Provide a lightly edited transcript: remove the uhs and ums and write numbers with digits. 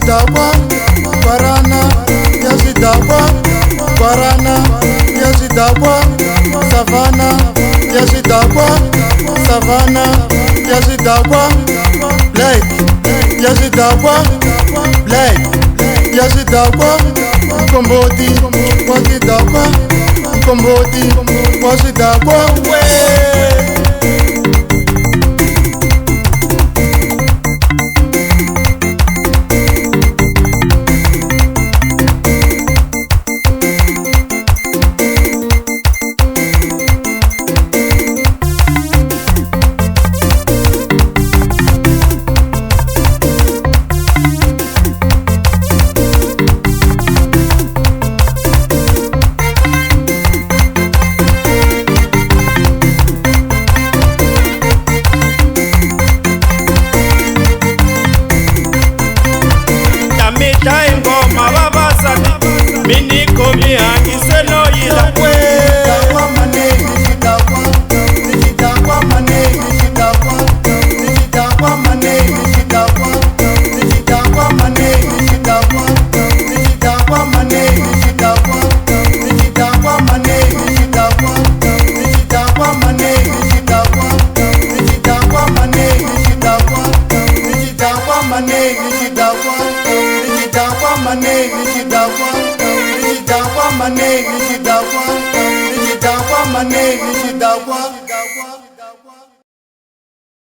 yazidakwa Guarana, yazidakwa Guarana, yazidakwa Savana, yazidakwa Savana, yazidakwa Black, yazidakwa Black, yazidakwa Mkomboti, wazidakwa Mkomboti, wazidakwa ingoma babasani miniko mihangise noyila Zidakwa manegi zidakwa, zidakwa manegi zidakwa, zidakwa manegi zidakwa, zidakwa manegi zidakwa, zidakwa manegi zidakwa, zidakwa manegi zidakwa, zidakwa manegi zidakwa, zidakwa manegi zidakwa, zidakwa manegi zidakwa, zidakwa manegi zidakwa, zidakwa manegi zidakwa, zidakwa manegi zidakwa.